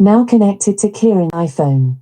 Now connected to Kieran iPhone.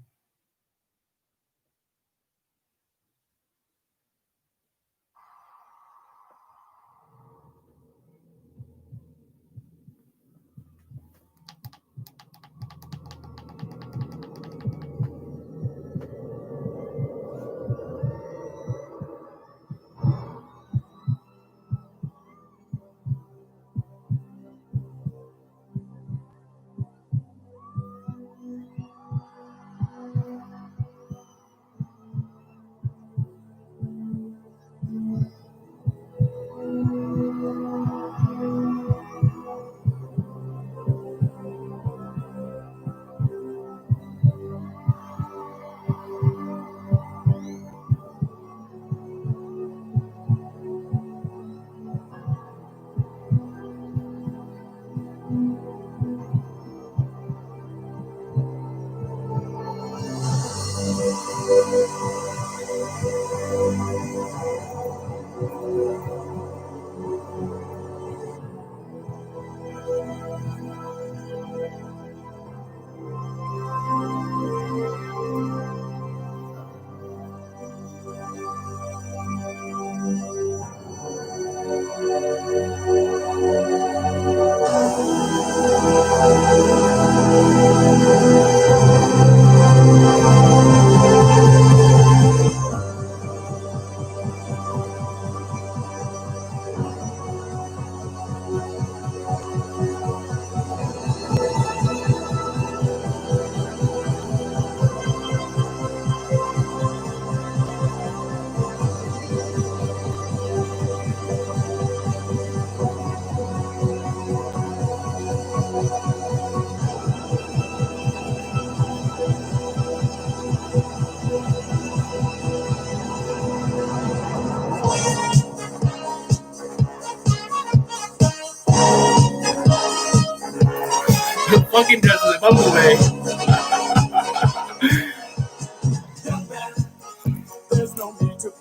Fucking dressed as a bumblebee.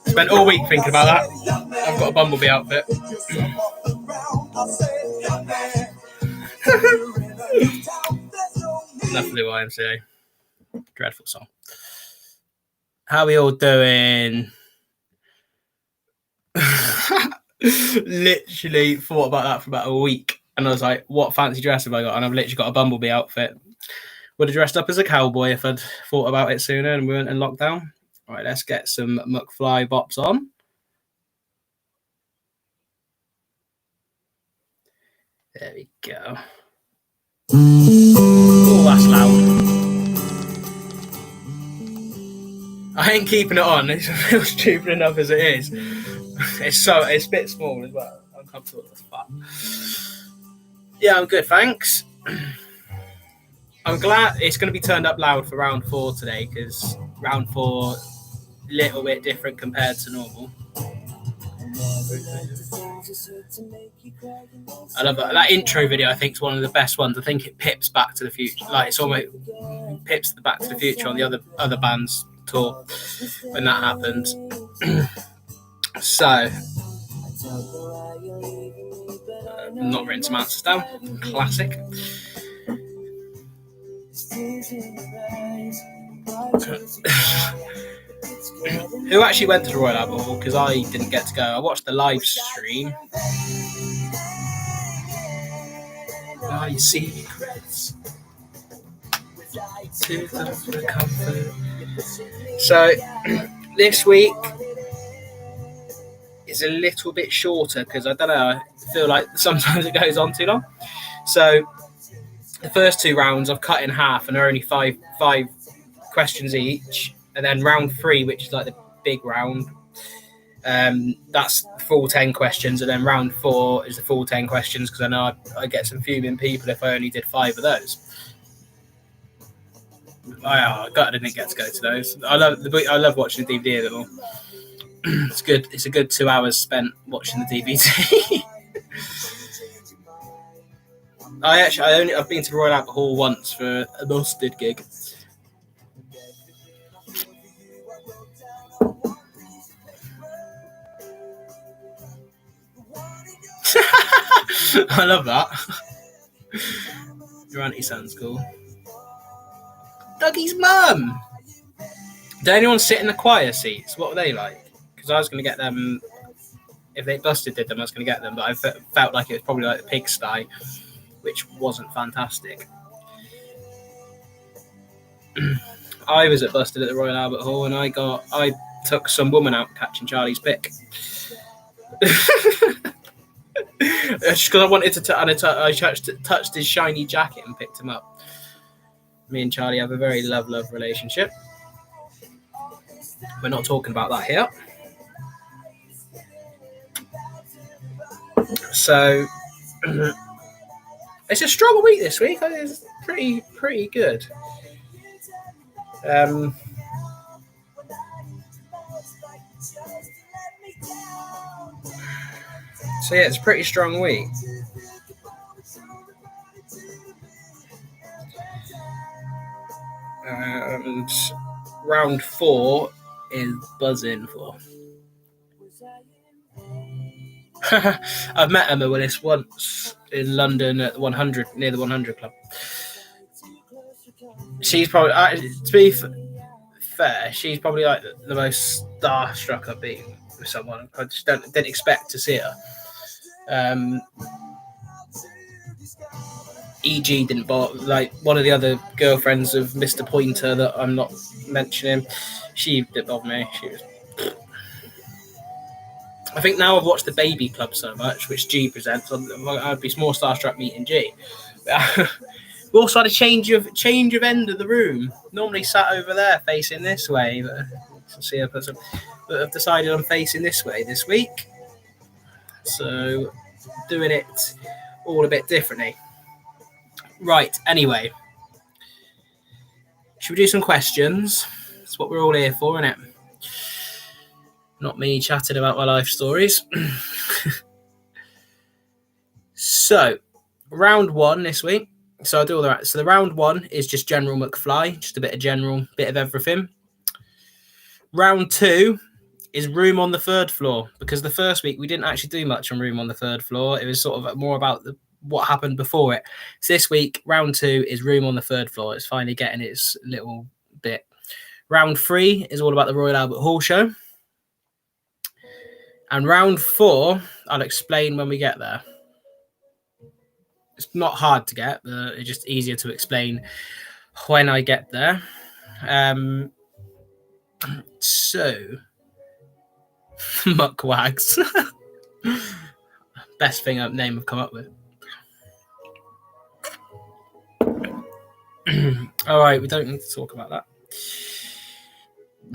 Spent all week thinking about that. I've got a bumblebee outfit. Enough of the YMCA. Dreadful song. How are we all doing? Literally thought about that for about a week. And I was like, what fancy dress have I got? And I've literally got a bumblebee outfit. Would have dressed up as a cowboy if I'd thought about it sooner and we weren't in lockdown. All right, let's get some mcfly bops on. There we go. Oh, that's loud. I ain't keeping it on. It feels stupid enough as it is. It's a bit small as well. I'm comfortable with this. Yeah, I'm good, thanks. I'm glad it's going to be turned up loud for round 4 today because round 4 a little bit different compared to normal. I love that intro video. I think is one of the best ones. I think it pips Back to the Future. Like it's almost pips the Back to the Future on the other band's tour when that happened. So not written some answers down. Classic. Who actually went to the Royal Albert Hall? Because I didn't get to go. I watched the live stream. My secrets. So this week is a little bit shorter because I don't know. I feel like sometimes it goes on too long. So the first 2 rounds I've cut in half and they're only five questions each. And then round 3, which is like the big round, that's full 10 questions. And then round 4 is the full 10 questions because I know I get some fuming people if I only did 5 of those. I didn't get to go to those. I love watching the DVD of it all. It's good. It's a good 2 hours spent watching the DVD. I've been to the Royal Albert Hall once for a Mustard gig. I love that. Your auntie sounds cool. Dougie's mum. Did anyone sit in the choir seats? What were they like? Because I was going to get them. If they busted did them, I was going to get them. But I felt like it was probably like the pigsty, which wasn't fantastic. I was at Busted at the Royal Albert Hall, and I took some woman out catching Charlie's pick. Just because I wanted to, I touched his shiny jacket and picked him up. Me and Charlie have a very love relationship. We're not talking about that here. So it's a strong week this week. It's pretty good. So yeah, it's a pretty strong week. And round 4 is buzzing for. I've met Emma Willis once in London at the 100, near the 100 Club. She's probably, to be fair, she's probably like the most starstruck I've been with someone. I just didn't expect to see her. E.g. didn't bother, like one of the other girlfriends of Mr. Pointer that I'm not mentioning, she didn't bother me. She was. I think now I've watched the Baby Club so much, which G presents, I'd be more starstruck meeting G. We also had a change of end of the room. Normally sat over there facing this way, but I've decided I'm facing this way this week. So doing it all a bit differently. Right, anyway. Should we do some questions? That's what we're all here for, isn't it? Not me chatting about my life stories. So, round 1 this week. So I'll do all that. So the round 1 is just general McFly, just a bit of everything. Round 2 is room on the 3rd floor, because the first week we didn't actually do much on room on the 3rd floor. It was sort of more about what happened before it. So this week, round 2 is room on the 3rd floor. It's finally getting its little bit. Round 3 is all about the Royal Albert Hall show. And round 4, I'll explain when we get there. It's not hard to get, but it's just easier to explain when I get there. So, Muckwags. Best name I've come up with. All right, we don't need to talk about that.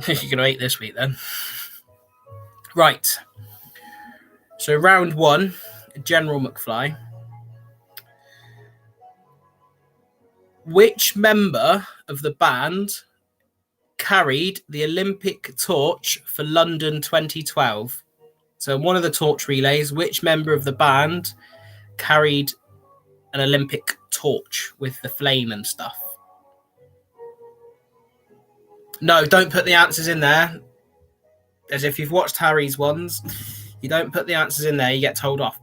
You're going to hate this week then. Right. So round 1, General McFly. Which member of the band carried the Olympic torch for London 2012? So one of the torch relays, which member of the band carried an Olympic torch with the flame and stuff? No, don't put the answers in there. As if you've watched Harry's ones, you don't put the answers in there, you get told off.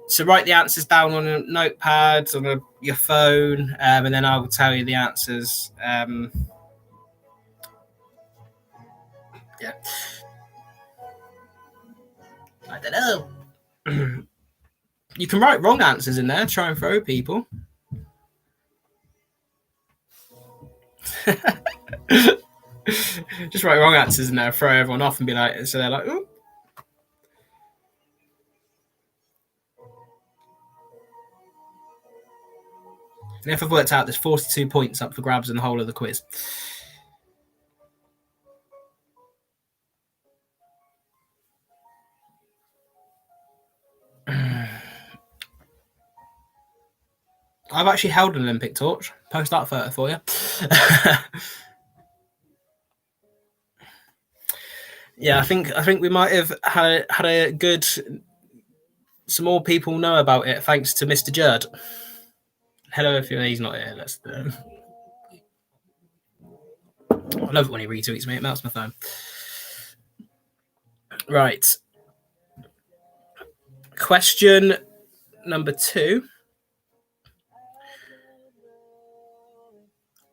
So write the answers down on a notepad, on your phone, and then I will tell you the answers. Yeah. I don't know. You can write wrong answers in there, try and throw people. Just write wrong answers in there, throw everyone off and be like, so they're like, oh. And if I've worked out, there's 42 points up for grabs in the whole of the quiz. I've actually held an Olympic torch. Post that photo for you. Yeah, I think we might have had a good. Some more people know about it thanks to Mr. Judd. Hello, if he's not here. Let's. I love it when he retweets me. It melts my phone. Right. Question number 2.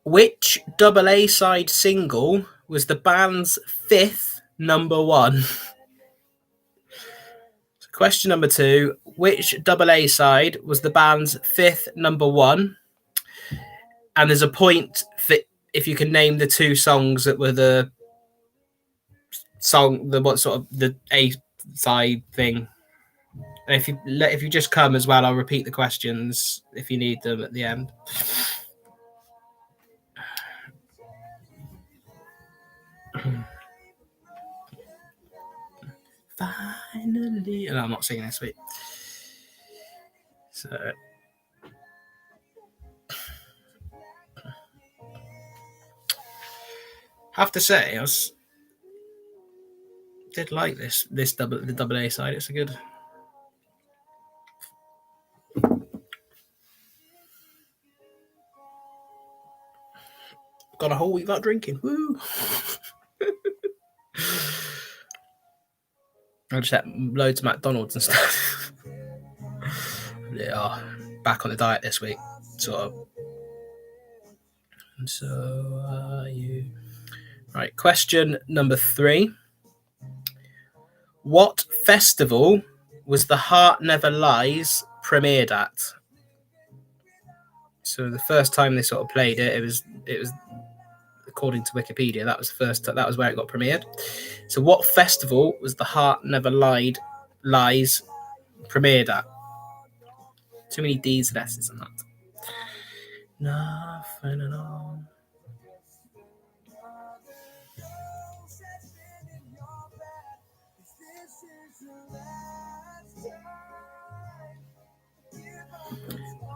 Which double A side single was the band's 5th number one? Question number 2. Which double A side was the band's 5th number one? And there's a point for if you can name the 2 songs that were the what sort of the A side thing. And if you just come as well, I'll repeat the questions if you need them at the end. Finally, and I'm not singing this week. So have to say, did like the double A side. It's a good. Got a whole week without drinking. Woo! I just had loads of McDonald's and stuff. Yeah, back on the diet this week, sort of. And so are you. Right, question number 3. What festival was The Heart Never Lies premiered at? So the first time they sort of played it, it was according to Wikipedia, that was where it got premiered. So what festival was The Heart Never Lies premiered at? Too many D's and S's on that. Nothing at all.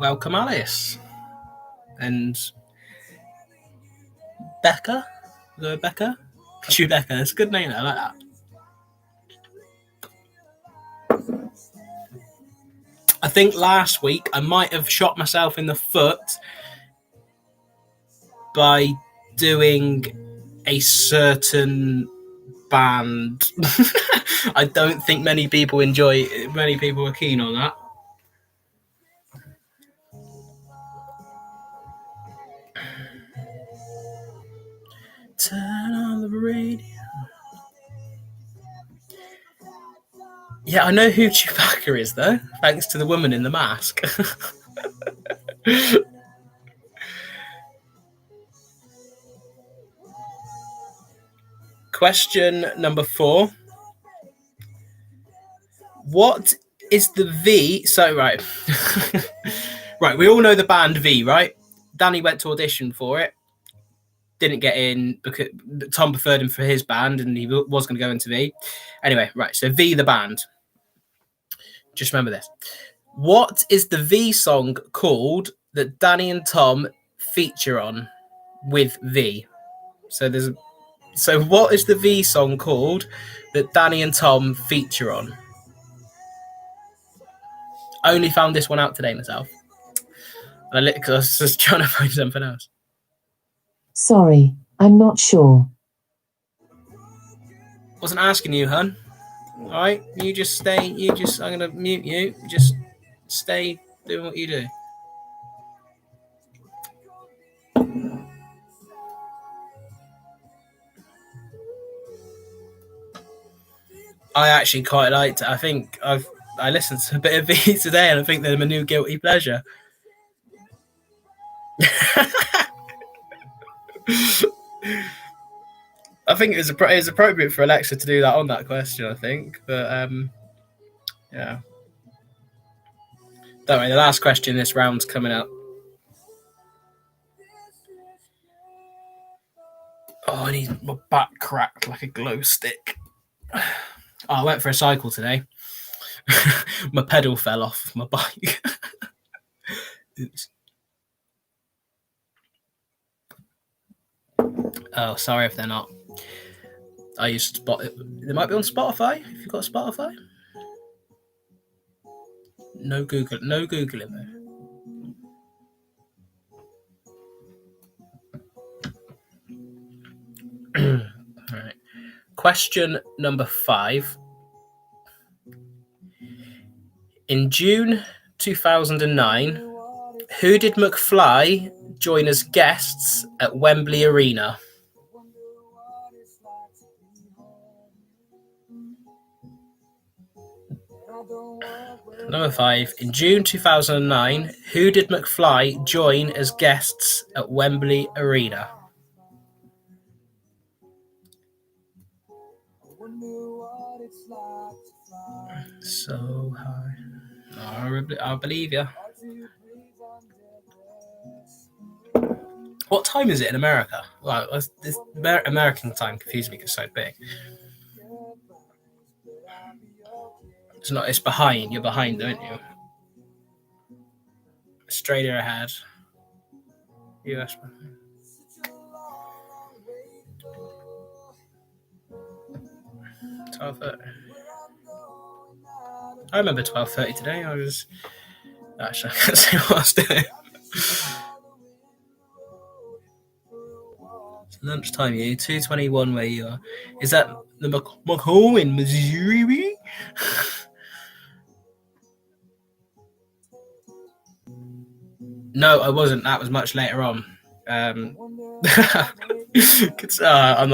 Welcome, Alice. And Becca? Becca? Chewbacca. That's a good name. I like that. I think last week I might have shot myself in the foot by doing a certain band. I don't think many people are keen on that. Turn on the radio. Yeah, I know who Chewbacca is, though, thanks to the woman in the mask. Question number 4. What is the V? So, right. Right, we all know the band V, right? Danny went to audition for it. Didn't get in because Tom preferred him for his band and he was going to go into V. Anyway, right, so V the band. Just remember this. What is the V song called that Danny and Tom feature on with V? So what is the V song called that Danny and Tom feature on? I only found this one out today myself. Because I was just trying to find something else. Sorry, I'm not sure. Wasn't asking you, hun. All right, you just stay. I'm going to mute you. Just stay doing what you do. I actually quite liked it. I think I listened to a bit of V today, and I think they're my new guilty pleasure. I think it was appropriate for Alexa to do that on that question, I think. But yeah. Don't worry, the last question this round's coming up. Oh, I need my back cracked like a glow stick. Oh, I went for a cycle today. My pedal fell off my bike. Oops. Oh, sorry if they're not. I used to spot it. They might be on Spotify. If you've got Spotify. No Googling though. All right. Question number 5. In June 2009, who did McFly join as guests at Wembley Arena? Number 5. In June 2009, who did McFly join as guests at Wembley Arena? So high. I believe you. What time is it in America? Well, this American time confused me because it's so big. It's not. It's behind. You're behind, aren't you? Australia ahead. US behind. 12:30. I remember 12:30 today. I was actually I can't say what I was doing. It's lunchtime, you 2:21 where you are. Is that the McCall in Missouri? No, I wasn't. That was much later on. I'm not.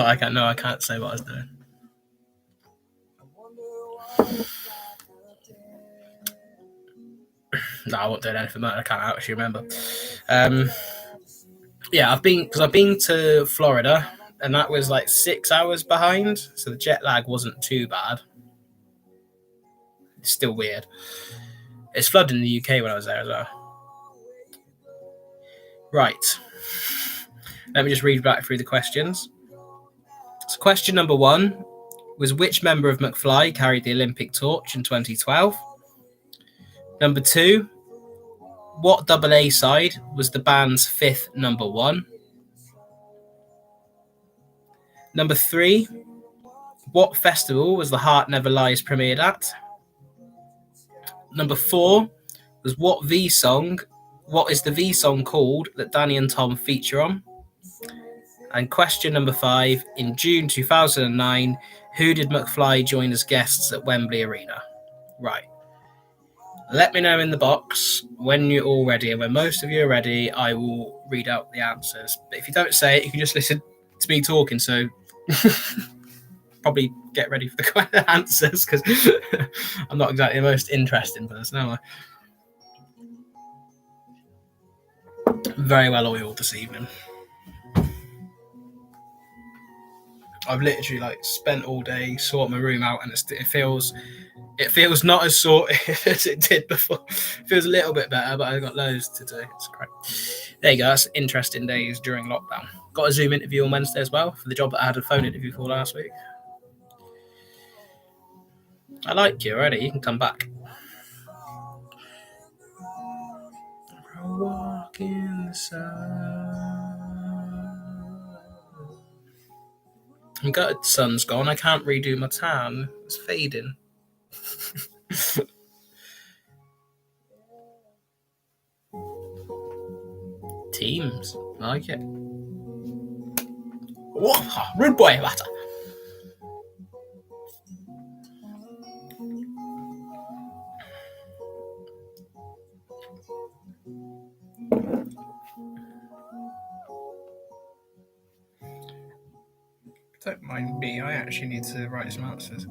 I can't. No, I can't say what I was doing. No, I won't do anything. I can't actually remember. Yeah, I've been to Florida, and that was like 6 hours behind, so the jet lag wasn't too bad. It's still weird. It's flooded in the UK when I was there as well. Right. Let me just read back through the questions. So question number 1 was which member of McFly carried the Olympic torch in 2012? Number 2, what AA side was the band's 5th number 1? Number 3, what festival was The Heart Never Lies premiered at? Number 4 was what is the V song called that Danny and Tom feature on? And question number 5, in June 2009, who did McFly join as guests at Wembley Arena? Right. Let me know in the box when you're all ready, and when most of you are ready, I will read out the answers. But if you don't say it, you can just listen to me talking, so probably get ready for the answers, because I'm not exactly the most interesting person, am I? Very well oiled this evening. I've literally spent all day sorting my room out, and it feels not as sorted as it did before. It feels a little bit better, but I've got loads to do. It's great. There you go. That's interesting days during lockdown. Got a Zoom interview on Wednesday as well for the job that I had a phone interview for last week. I like you already. You can come back. Walk in the sun. I'm gutted the sun's gone. I can't redo my tan. It's fading. Teams. I like it. Whoa, rude boy, matter. Don't mind me, I actually need to write some answers.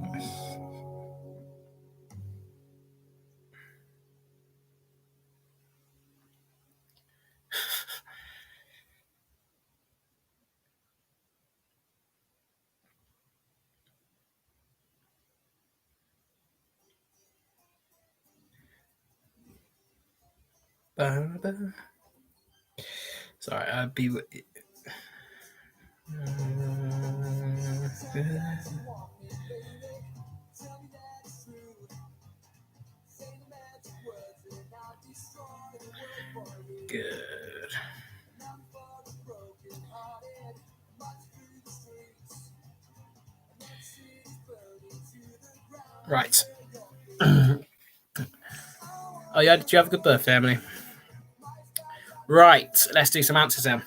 Sorry, I'll be with you. Good. Right. Oh yeah, did you have a good birthday, Emily? Right, let's do some answers then.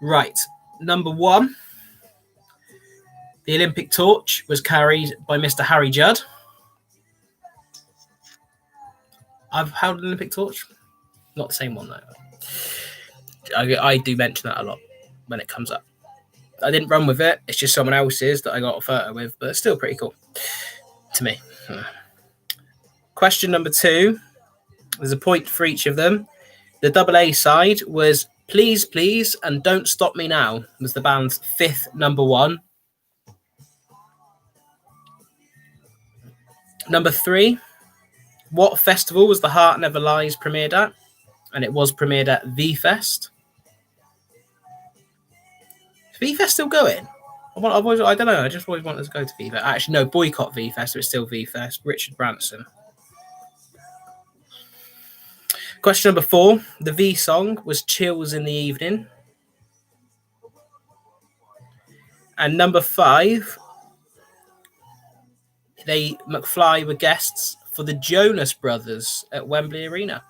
Right, number 1. The Olympic torch was carried by Mr. Harry Judd. I've held an Olympic torch. Not the same one though. I do mention that a lot when it comes up. I didn't run with it. It's just someone else's that I got a photo with, but it's still pretty cool to me. Question number 2. There's a point for each of them. The double A side was Please Please and Don't Stop Me Now was the band's 5th number 1. Number 3, what festival was The Heart Never Lies premiered at? And it was premiered at V-Fest. Is V-Fest still going? I don't know. I just always wanted to go to V-Fest. Actually, no, boycott V-Fest. It's still V-Fest. Richard Branson. Question number 4. The V song was Chills in the Evening. And number 5, McFly were guests for the Jonas Brothers at Wembley Arena.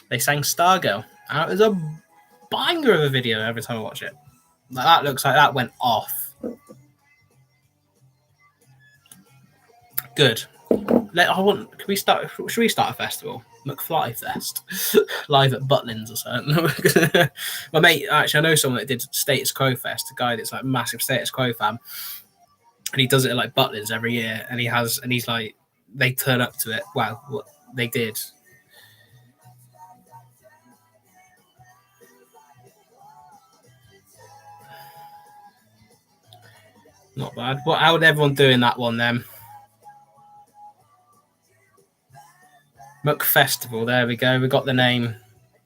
They sang Stargirl. And it was a banger of a video every time I watch it. That looks like that went off. Good. Can we start? Should we start a festival? McFly Fest, live at Butlins or something. My mate, actually, I know someone that did Status Quo Fest. A guy that's like a massive Status Quo fan, and he does it at like Butlins every year. And he's like, they turn up to it. Wow, what they did. Not bad. How would everyone do in that one then? McFestival. There we go. We got the name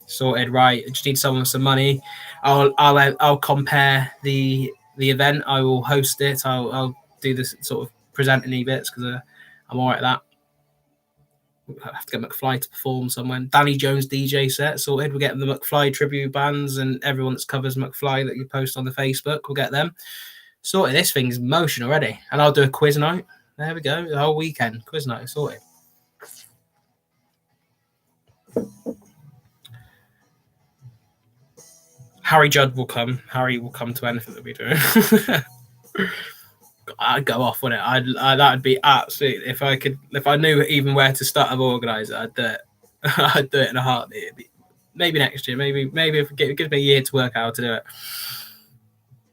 sorted. Right. I just need someone with some money. I'll compare the event. I will host it. I'll do this sort of presenting bits because I'm all right at that. We'll have to get McFly to perform somewhere. Danny Jones DJ set sorted. We're getting the McFly tribute bands and everyone that covers McFly that you post on the Facebook. We'll get them sorted. This thing's in motion already. And I'll do a quiz night. There we go. The whole weekend quiz night sorted. Harry Judd will come. Harry will come to anything that we do. I'd go off, wouldn't it? That'd be absolute. If I knew even where to start and organise it, I'd do it. I'd do it in a heartbeat. Maybe next year. Maybe if it gives me a year to work out how to do it.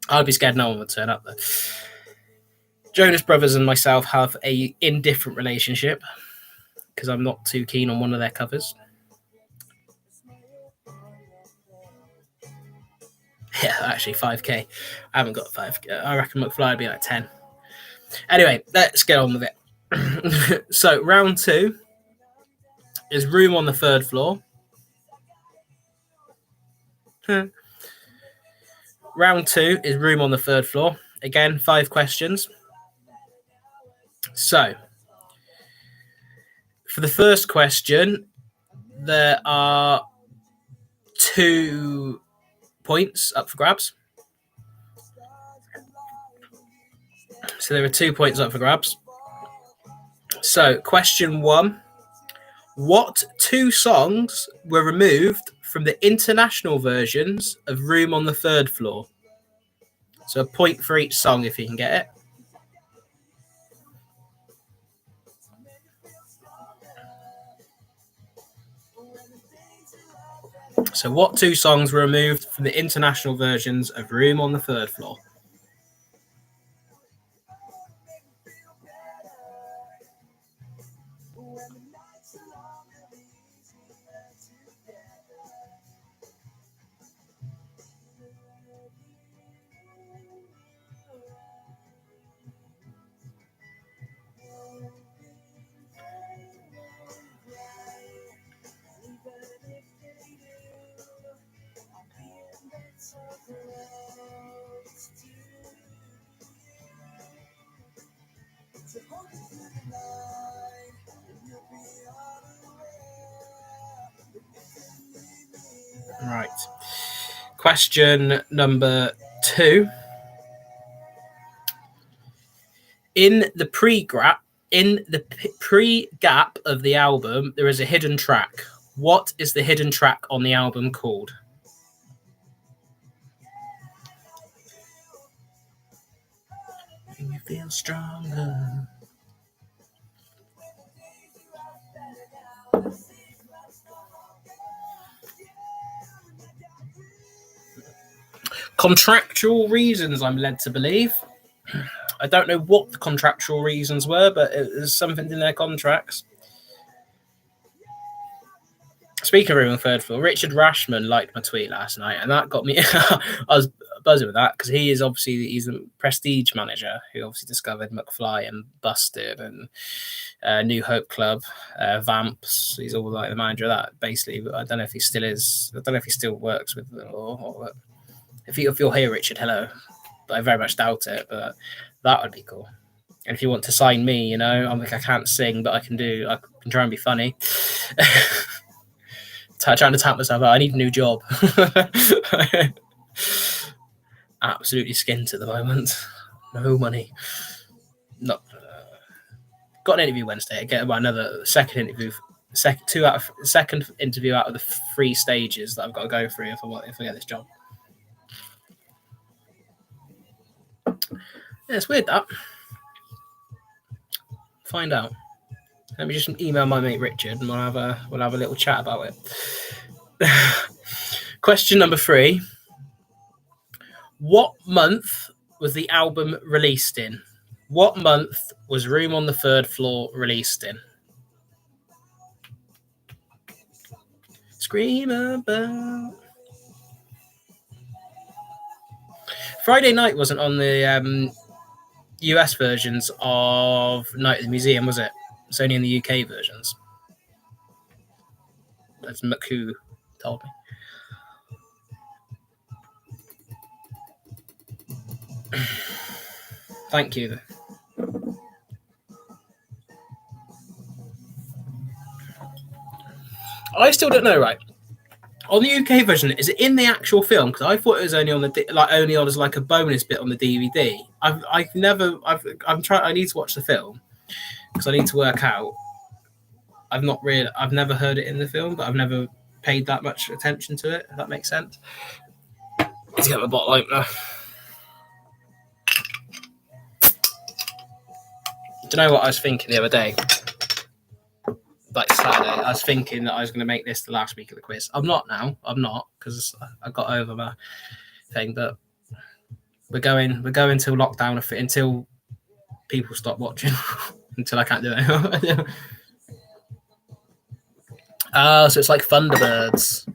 I'd be scared no one would turn up though. Jonas Brothers and myself have a indifferent relationship because I'm not too keen on one of their covers. Yeah, actually 5k. I haven't got 5k. I reckon McFly would be like 10. Anyway, let's get on with it. So round 2 is Room on the Third Floor. Round 2 is Room on the Third Floor. Again, 5 questions. So for the first question, there are 2 points up for grabs. So there are 2 points up for grabs. So question 1, what 2 songs were removed from the international versions of Room on the Third Floor? So a point for each song if you can get it. So what 2 songs were removed from the international versions of Room on the Third Floor? Right. Question number 2. In the pre-gap of the album, there is a hidden track. What is the hidden track on the album called? You feel stronger. contractual reasons, I'm led to believe. I don't know what the contractual reasons were, but it was something in their contracts. Speaking of room on the third floor, Richard Rashman liked my tweet last night, and that got me. I was buzzing with that because he's a prestige manager who obviously discovered McFly and Busted and New Hope Club, Vamps. He's all like the manager of that. Basically, I don't know if he still is. I don't know if he still works with them or if you're here, Richard, hello. But I very much doubt it. But that would be cool. And if you want to sign me, you know, I'm like I can't sing, but I can try and be funny. Trying to tap myself out. I need a new job. Absolutely skint at the moment. No money. Not got an interview Wednesday. I get about another second interview out of the 3 stages that I've got to go through if I get this job. Yeah, it's weird that. Find out. Let me just email my mate Richard and we'll have a little chat about it. Question number 3. What month was the album released in? What month was Room on the Third Floor released in? Scream about. Friday Night wasn't on the US versions of Night at the Museum, was it? It's only in the UK versions. That's McCoo told me. Thank you. I still don't know, right? On the UK version, is it in the actual film? Because I thought it was only on only on as like a bonus bit on the DVD. I need to watch the film because I need to work out. I've never heard it in the film, but I've never paid that much attention to it. If that makes sense. Let's get my bottle opener. Do you know what I was thinking the other day? Like Saturday, I was thinking that I was going to make this the last week of the quiz. I'm not now. I'm not because I got over my thing. But we're going till lockdown until people stop watching. Until I can't do it anymore. So it's like Thunderbirds.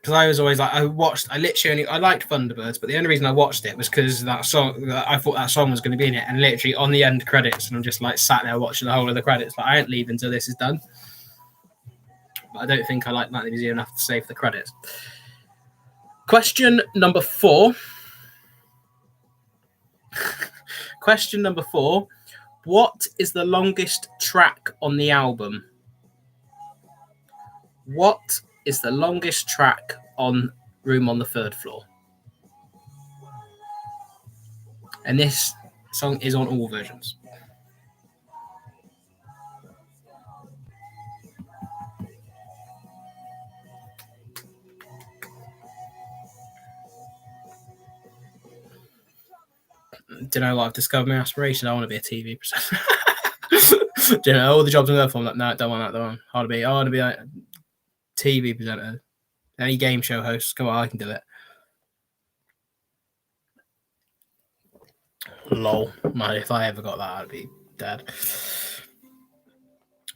Because I was always like, I liked Thunderbirds, but the only reason I watched it was because that song, I thought that song was going to be in it, and literally on the end credits, and I'm just like sat there watching the whole of the credits, like I ain't leaving until this is done. But I don't think I like Night at the Museum enough to save the credits. Question number 4. Question number 4. What is the longest track on the album? What is the longest track on Room on the Third Floor? And this song is on all versions. Do you know what I've discovered my aspiration? I want to be a TV presenter. Do you know all the jobs I'm going for? I'm like, no, don't want that. Don't want. I want to be like TV presenter, any game show host. Come on, I can do it. Lol, man, if I ever got that, I'd be dead.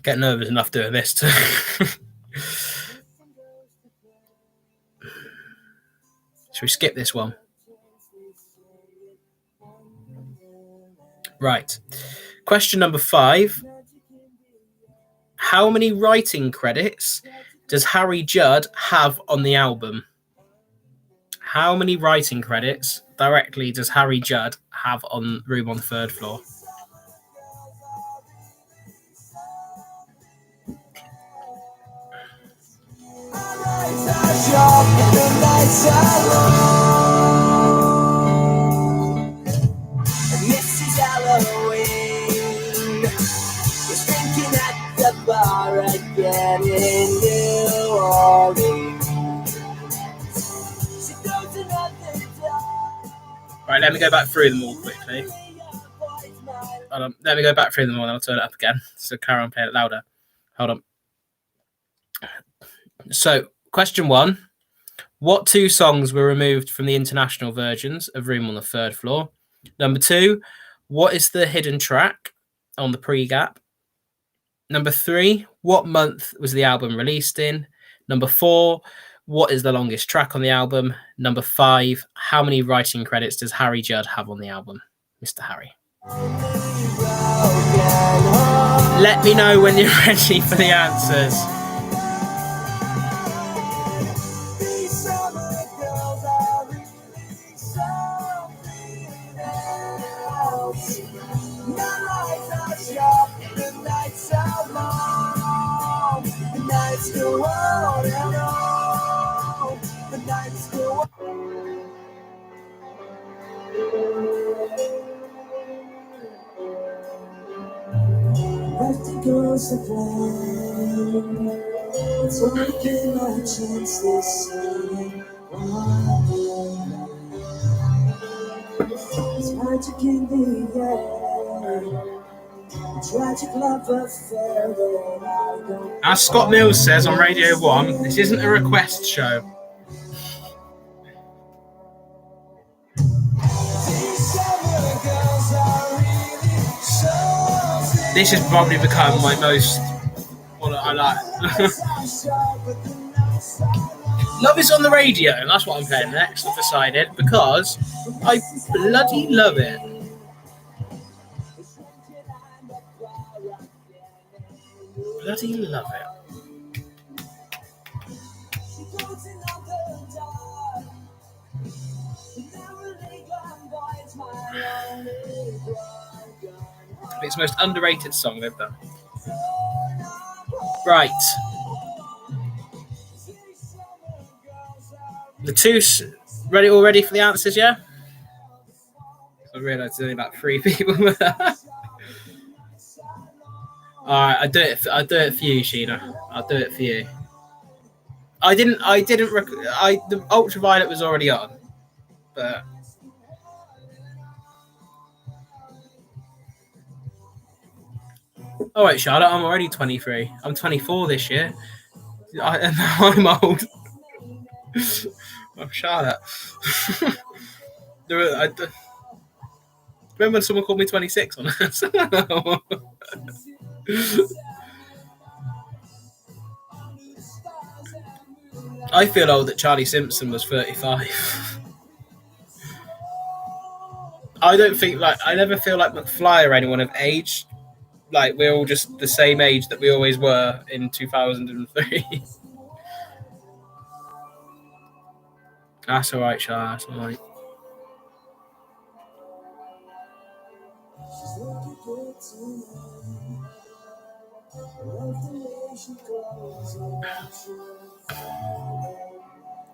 Get nervous enough doing this too. Should we skip this one? Right. Question number 5. How many writing credits does Harry Judd have on the album? How many writing credits directly does Harry Judd have on Room on the Third Floor? Mrs. Halloween was drinking at the bar again in New Orleans. She throws another dime. Right, let me go back through them all quickly. Let me go back through them all and I'll turn it up again. So carry on playing it louder. Hold on. So, question 1. What two songs were removed from the international versions of Room on the Third Floor? Number 2, what is the hidden track on the pre-gap? Number 3, what month was the album released in? Number 4, what is the longest track on the album? Number 5, how many writing credits does Harry Judd have on the album? Mr. Harry. Let me know when you're ready for the answers. Goes the plan. It's only my chance this time. It's magic in the air. Tragic love affair that I don't. As Scott Mills says on Radio 1, this isn't a request show. This has probably become my most what I like. Love is on the radio, and that's what I'm playing next. I've decided because I bloody love it. Bloody love it. It's the most underrated song they've done. Right. The two... All ready for the answers, yeah? I realised there's only about 3 people. Alright, I'll do it for you, Sheena. I'll do it for you. The Ultraviolet was already on. But... Oh wait, Charlotte, I'm already 23. I'm 24 this year. I'm old. Oh, Charlotte. Remember when someone called me 26 on us? I feel old that Charlie Simpson was 35. I never feel like McFly or anyone have aged. Like, we're all just the same age that we always were in 2003. That's all right, Charlie. That's all right.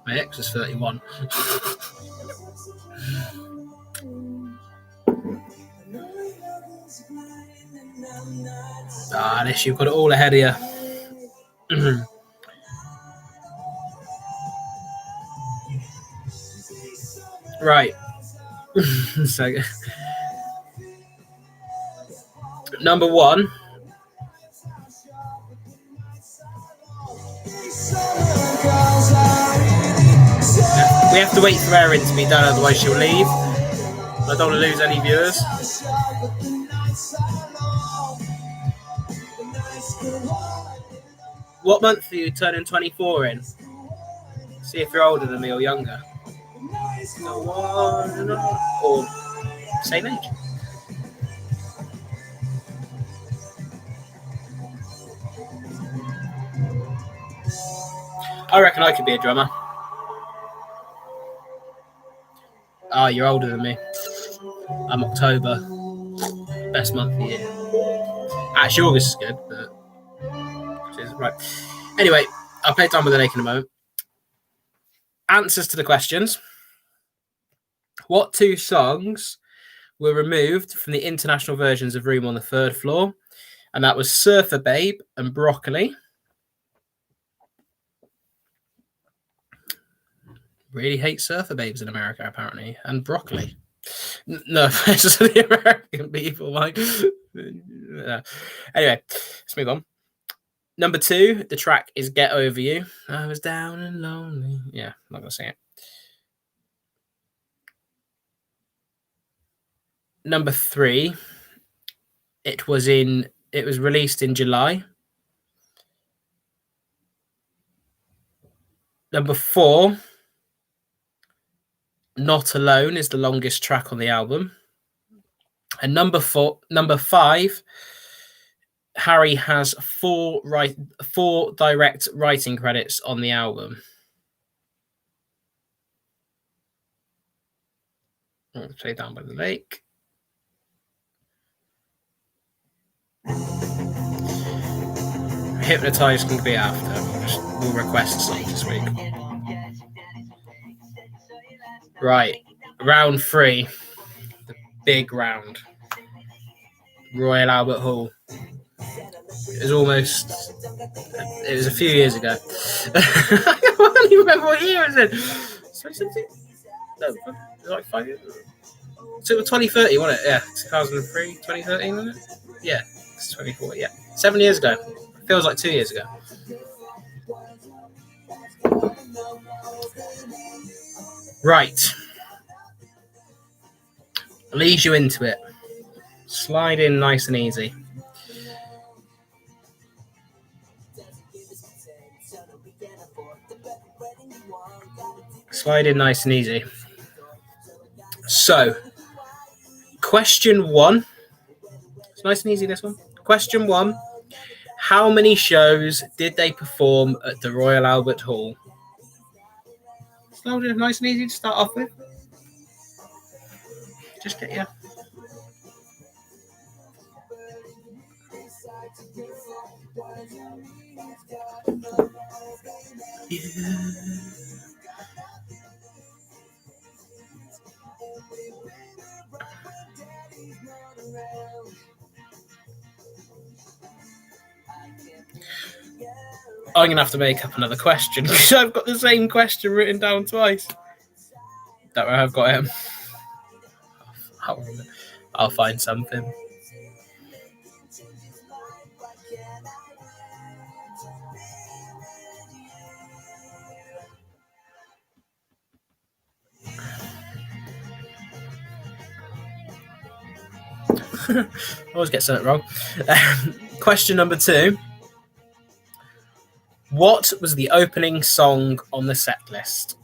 My ex was 31. This you've got it all ahead of you. Right. So, number 1. We have to wait for Erin to be done, otherwise she'll leave. I don't want to lose any viewers. What month are you turning 24 in? See if you're older than me or younger. Or same age. I reckon I could be a drummer. Oh, you're older than me. I'm October. Best month of the year. Actually, August is good, but... Right. Anyway, I'll play Down with the Lake in a moment. Answers to the questions. What 2 songs were removed from the international versions of Room on the Third Floor? And that was Surfer Babe and Broccoli. Really hate Surfer Babes in America, apparently. And Broccoli. No offense to the American people, Mike. Anyway, let's move on. Number 2, the track is Get Over You. I was down and lonely. Yeah, I'm not going to sing it. Number 3, it was released in July. Number 4, Not Alone is the longest track on the album. And number 5, Harry has 4 direct writing credits on the album. Let's play Down by the Lake. Hypnotize can be after. We'll request songs this week. Right. Round 3. The big round. Royal Albert Hall. It was a few years ago. I can't even remember what year it was in. No, it was like 5 years ago. So it was 2030, wasn't it? Yeah, 2003, 2013, wasn't it? Yeah, it's 24, yeah. 7 years ago. It feels like 2 years ago. Right. I'll ease you into it. Slide in nice and easy. Slide in nice and easy. So, question 1. It's nice and easy, this one. Question 1. How many shows did they perform at the Royal Albert Hall? Slide in nice and easy to start off with. Just get you. Yeah. I'm going to have to make up another question because I've got the same question written down twice. Don't worry, I've got him. I'll find something. I always get something wrong. Question number 2. What was the opening song on the set list?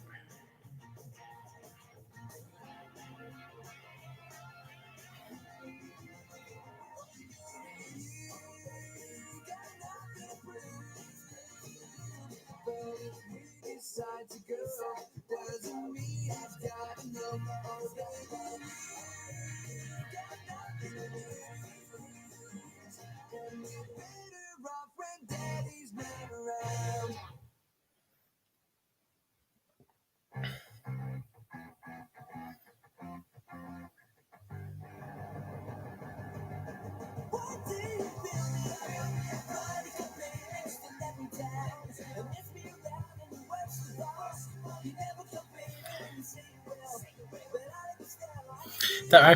Don't know.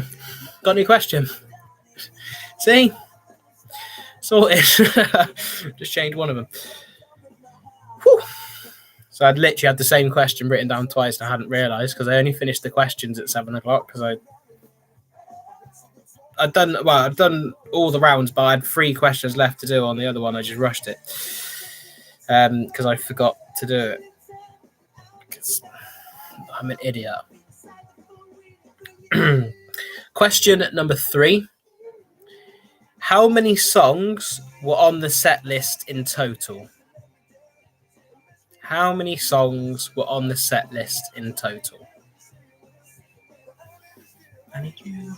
Got any question? See? Sorted. Just changed one of them. Whew. So I'd literally had the same question written down twice and I hadn't realised because I only finished the questions at 7 o'clock because I'd done all the rounds, but I had 3 questions left to do on the other one. I just rushed it because I forgot to do it because I'm an idiot. Question number 3. How many songs were on the set list in total? How many songs were on the set list in total? I need you.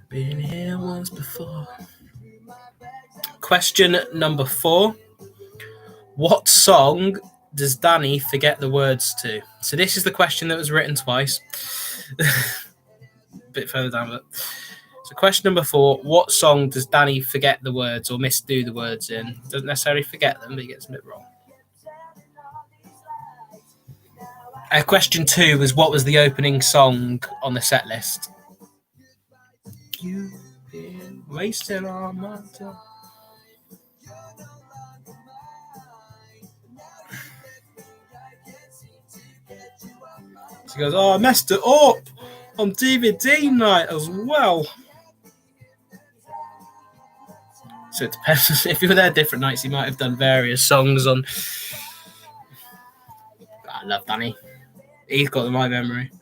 Been here once before. Question number 4. What song does Danny forget the words to? So this is the question that was written twice. A bit further down, but so question number 4: what song does Danny forget the words or misdo the words in? Doesn't necessarily forget them, but he gets them a bit wrong. Question 2 was what was the opening song on the set list? You've been wasting all my time. She goes, oh, I messed it up on DVD night as well. So it depends. If you were there different nights, you might have done various songs on. I love Danny. He's got my memory.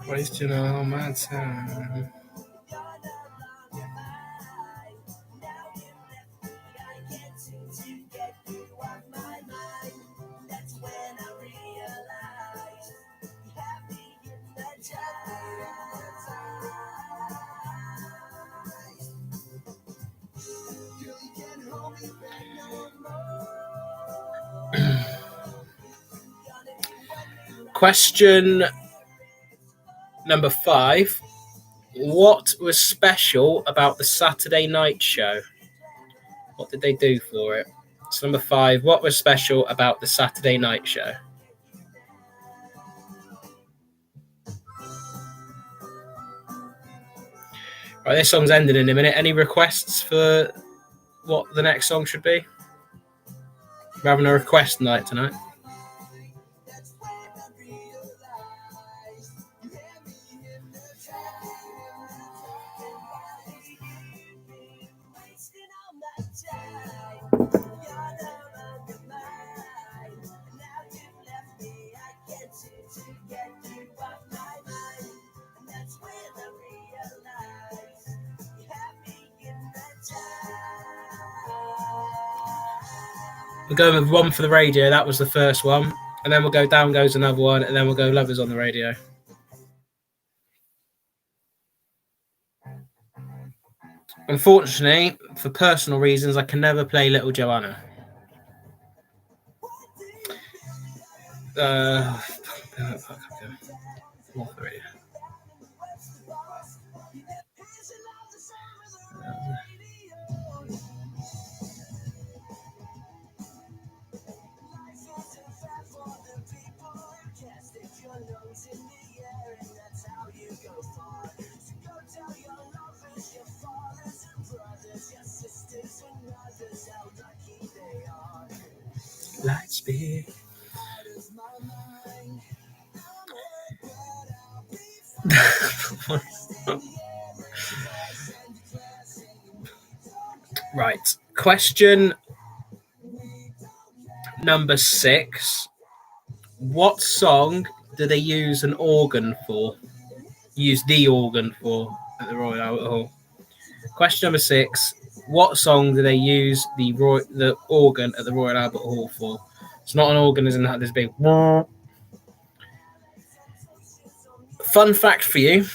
Wasting all my time. Question number 5. What was special about the Saturday night show? What did they do for it? So number 5, what was special about the Saturday night show? Right, this song's ending in a minute. Any requests for what the next song should be? We're having a request night tonight. We're going with One for the Radio. That was the first one. And then we'll go Down Goes Another One. And then we'll go Lovers on the Radio. Unfortunately, for personal reasons, I can never play Little Joanna. One for the Radio. Lightspeed. Right. Question number 6. What song do they use an organ for? Use the organ for at the Royal Albert Hall. Question number 6. What song do they use the organ at the Royal Albert Hall for? It's not an organ, isn't that this big? Fun fact for you.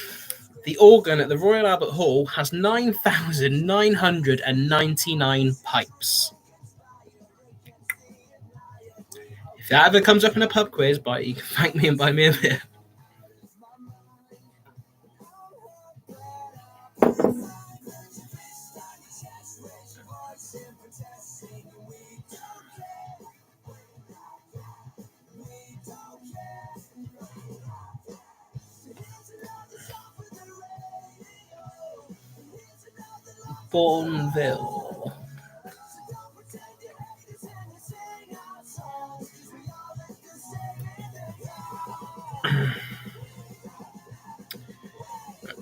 The organ at the Royal Albert Hall has 9,999 pipes. If that ever comes up in a pub quiz, you can thank me and buy me a beer. Bourneville.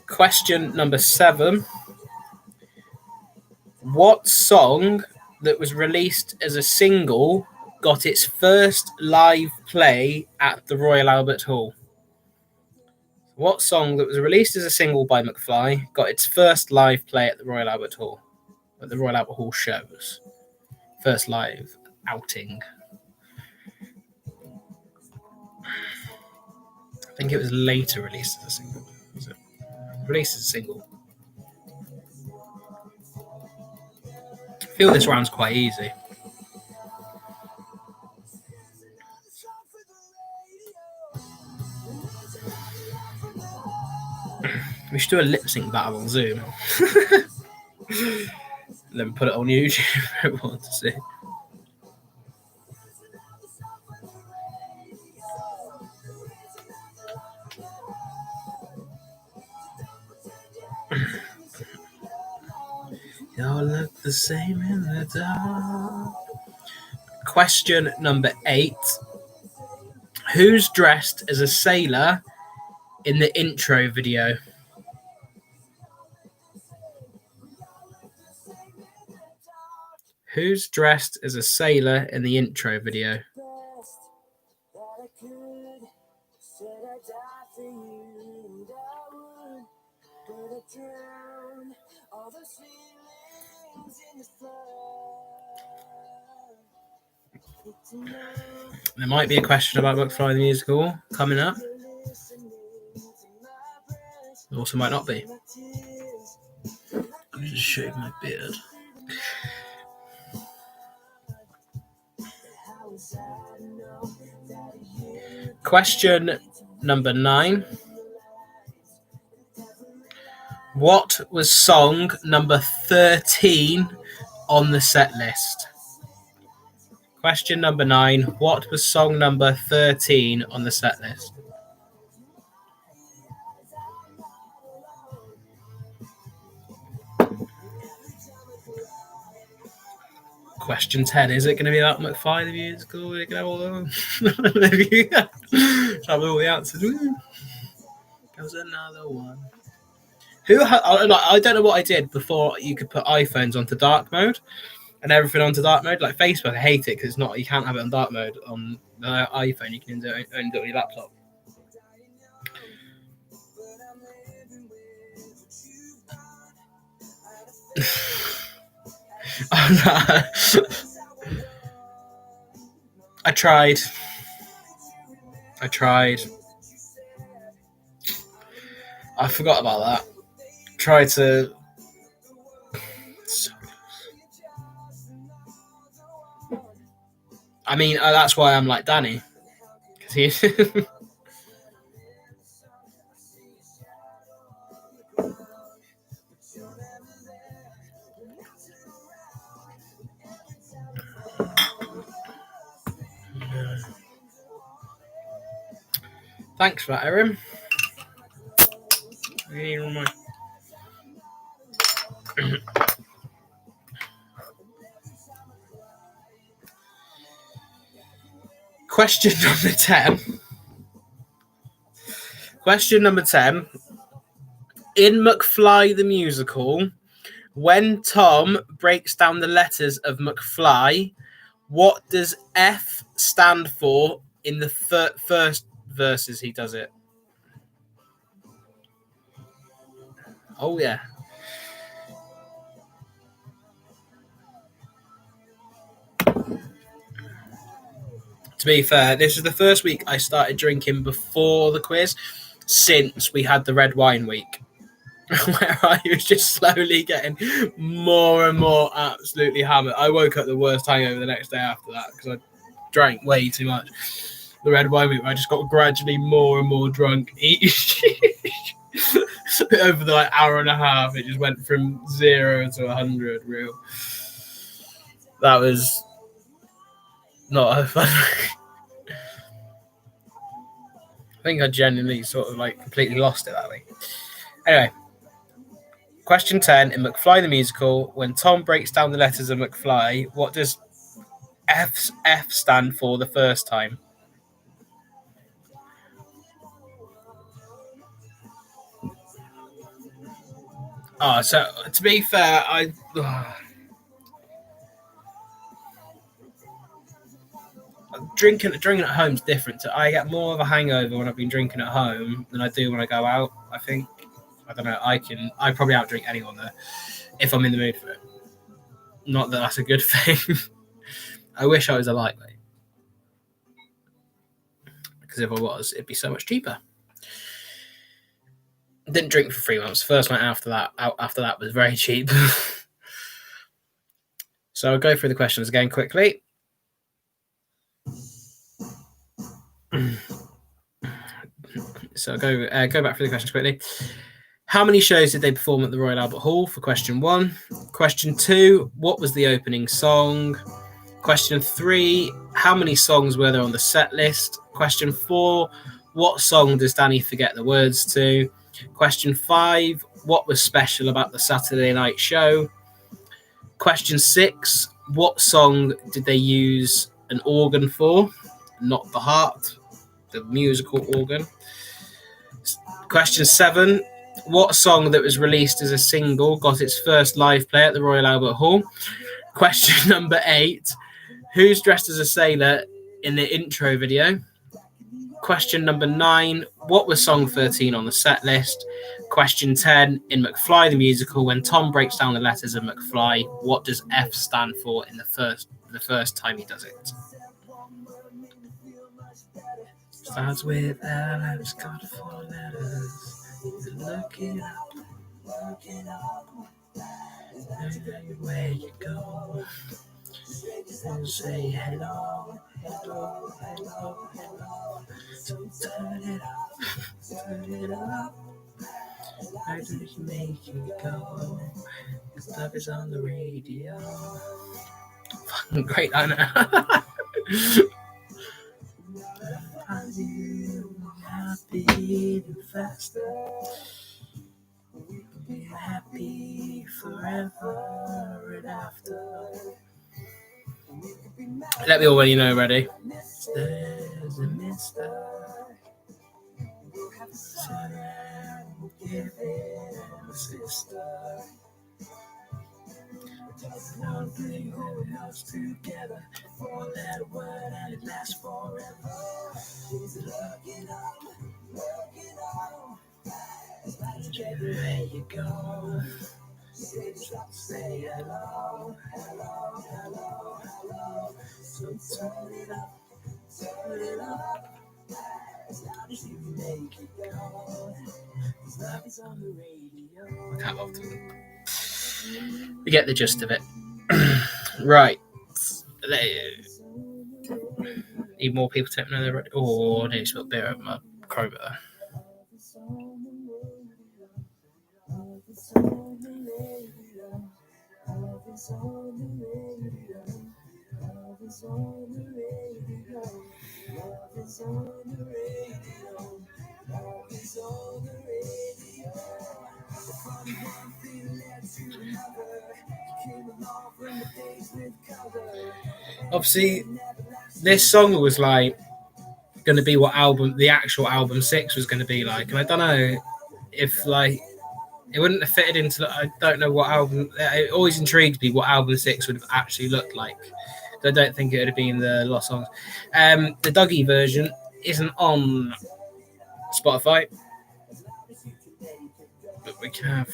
Question number 7. What song that was released as a single got its first live play at the Royal Albert Hall? What song that was released as a single by McFly got its first live play at the Royal Albert Hall? At the Royal Albert Hall shows. First live outing. I think it was later released as a single. Was it? Released as a single. I feel this round's quite easy. We should do a lip sync battle on Zoom. Then put it on YouTube for everyone to see. Y'all look the same in the dark. Question number 8. Who's dressed as a sailor in the intro video? Who's dressed as a sailor in the intro video? There might be a question about McFly the Musical coming up. There also might not be. Let me just shave my beard. Question number 9. What was song number 13 on the set list? Question number 9. What was song number 13 on the set list? Question 10. Is it going to be about McFly the Musical? We're going to have all the have all the answers. There's another one. I don't know what I did before you could put iPhones onto dark mode and everything onto dark mode. Like Facebook, I hate it because it's not. You can't have it on dark mode on the iPhone. You can only do it on your laptop. Oh, no. I tried. I forgot about that. Tried to. I mean, that's why I'm like Danny. Because he. Thanks for that, Erin. Question number 10. Question number 10. In McFly the Musical, when Tom breaks down the letters of McFly, what does F stand for in the first verses he does it? Oh, yeah. To be fair, this is the first week I started drinking before the quiz since we had the red wine week, where I was just slowly getting more and more absolutely hammered. I woke up the worst hangover the next day after that because I drank way too much. The red wine week, where I just got gradually more and more drunk each over the hour and a half. It just went from 0 to 100 real. That was not a fun. I think I genuinely sort of like completely lost it that week. Anyway, question 10. In McFly the Musical, when Tom breaks down the letters of McFly, what does F stand for the first time? Oh, so to be fair, drinking at home is different. So I get more of a hangover when I've been drinking at home than I do when I go out. I think. I don't know. I probably outdrink anyone there if I'm in the mood for it. Not that that's a good thing. I wish I was a lightweight, because if I was, it'd be so much cheaper. Didn't drink for 3 months. First night after that was very cheap. So I'll go through the questions again quickly. So I'll go back through the questions quickly. How many shows did they perform at the Royal Albert Hall for question 1? Question 2, what was the opening song? Question 3, how many songs were there on the set list? Question 4, what song does Danny forget the words to? Question 5, what was special about the Saturday night show? Question 6, what song did they use an organ for? Not the heart, the musical organ. Question 7, what song that was released as a single got its first live play at the Royal Albert Hall? Question number 8, who's dressed as a sailor in the intro video? Question number 9, what was song 13 on the set list? Question 10, in McFly the musical, when Tom breaks down the letters of McFly, what does F stand for in the first time he does it? Starts with L and it's got 4 letters. Look it up. Where you go. And say hello. So turn it up. I just make you go. Cause love is on the radio. Fucking great, I know. Happy and faster. Be happy forever and after. Let me know when you know, ready. There's a mister. Give it a sister. Don't bring whole house together. 4-letter word and it lasts forever. Look it up. Everywhere you go. Say hello. So turn it up. As loud as you make it go. Cause love is on the radio. I can't love them. We get the gist of it. Right. Need more people to know they're ready. Oh, I need to spill beer over my crowbar. Obviously, this song was like going to be what the actual album 6 was going to be like, and I don't know if like it wouldn't have fitted into. I don't know what album. It always intrigued me what album 6 would have actually looked like. I don't think it would have been the Lost Songs. The Dougie version isn't on Spotify, but we can have.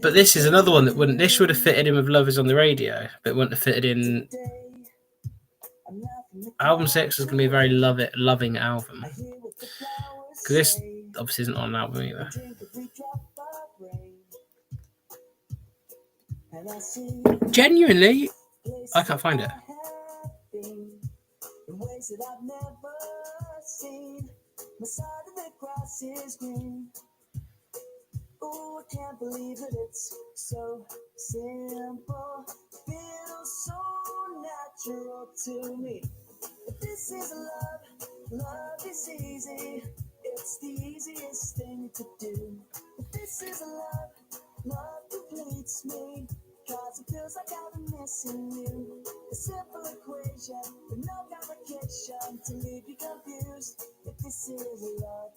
But this is another one that wouldn't. This would have fitted in with Love Is on the Radio, but it wouldn't have fitted in. Album 6 is going to be a very loving album. Because this obviously isn't on an album either. Genuinely, I can't find it. Oh, I can't believe that it's so simple. Feels so natural to me. If this is love is easy. It's the easiest thing to do. If this is love completes me. Cause it feels like I've been missing you. A simple equation with no complication to leave you confused. If this is love.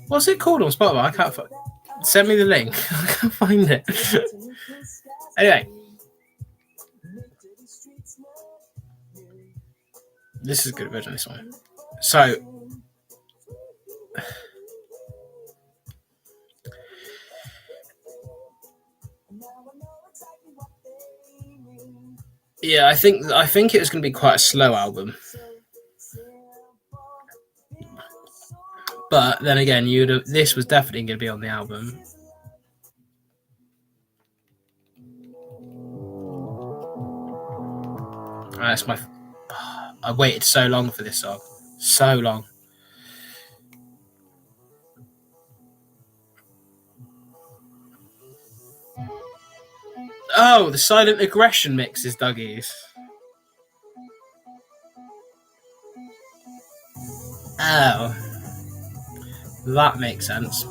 What's it called on Spotify? I can't find. Send me the link. I can't find it. Anyway, this is a good version of this one. So, yeah, I think it was going to be quite a slow album. But then again, this was definitely going to be on the album. That's my. I waited so long for this song, so long. Oh, the Silent Aggression mix is Dougie's. Oh, that makes sense.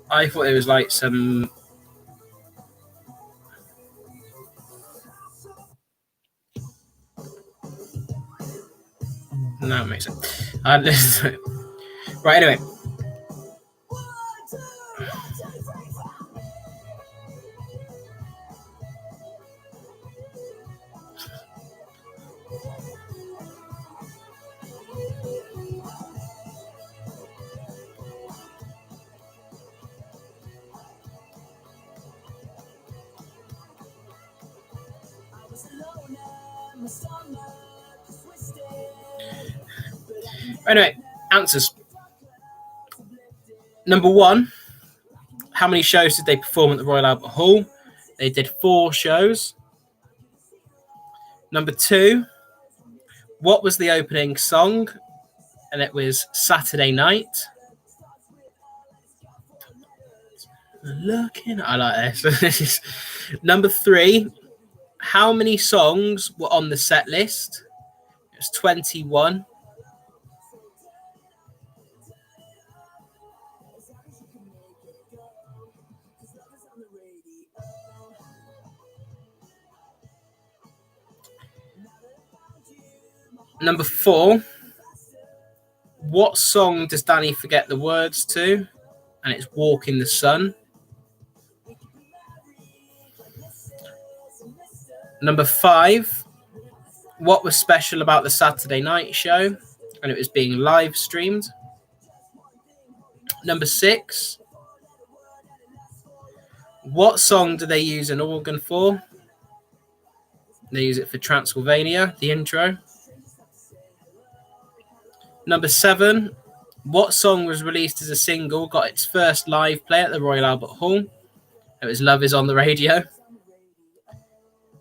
I thought it was like some. No, it makes sense. Right, anyway. Anyway, answers. Number 1, how many shows did they perform at the Royal Albert Hall? They did 4 shows. Number 2, what was the opening song? And it was Saturday Night. Looking, I like this. Number 3, how many songs were on the set list? It was 21. Number 4, what song does Danny forget the words to? And it's Walk in the Sun. Number 5, what was special about the Saturday Night show? And it was being live streamed. Number 6, what song do they use an organ for? They use it for Transylvania, the intro. Number 7, what song was released as a single, got its first live play at the Royal Albert Hall? It was Love Is on the Radio.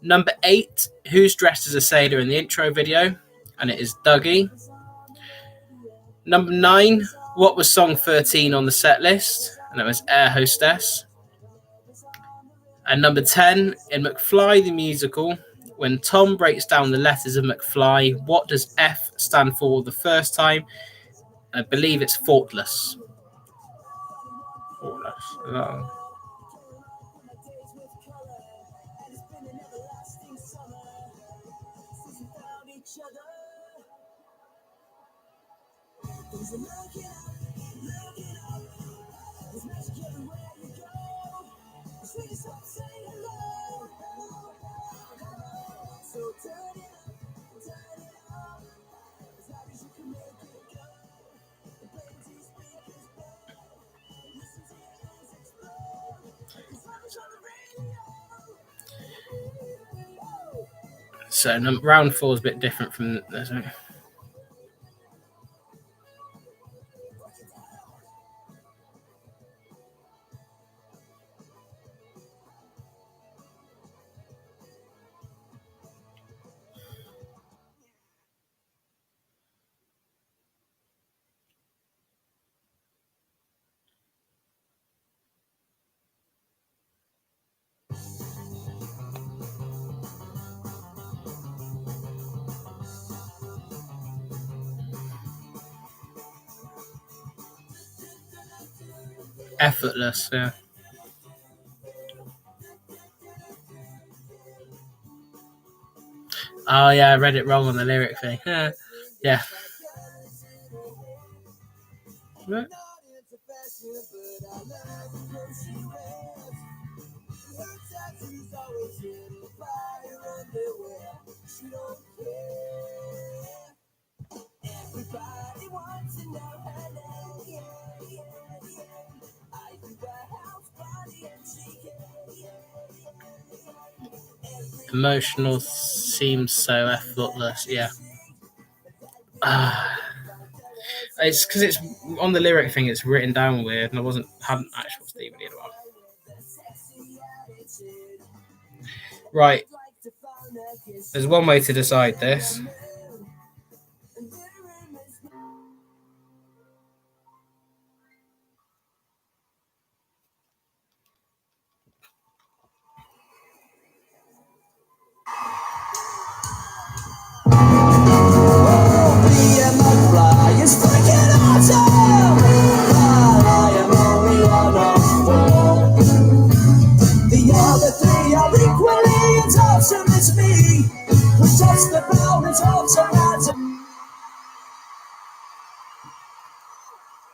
Number 8, who's dressed as a sailor in the intro video? And it is Dougie. Number 9, what was song 13 on the set list? And it was Air Hostess. And number 10, in McFly the musical, when Tom breaks down the letters of McFly, what does F stand for the first time? I believe it's faultless. Faultless. Oh. So round 4 is a bit different from this. Effortless, yeah. Oh yeah, I read it wrong on the lyric thing. Yeah. Right. Emotional seems so effortless. Yeah. It's because it's on the lyric thing. It's written down weird, and hadn't actually watched the DVD in a while. Right. There's one way to decide this.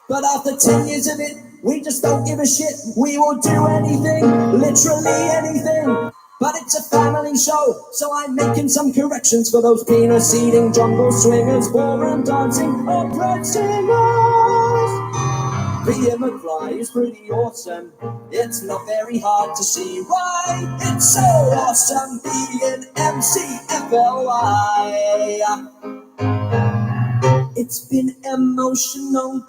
But after 10 years of it, we just don't give a shit. We will do anything, literally anything. But it's a family show, so I'm making some corrections for those penis-eating jungle swingers, foreign dancing opera singers. Being McFly is pretty awesome. It's not very hard to see why. It's so awesome being McFly. It's been emotional,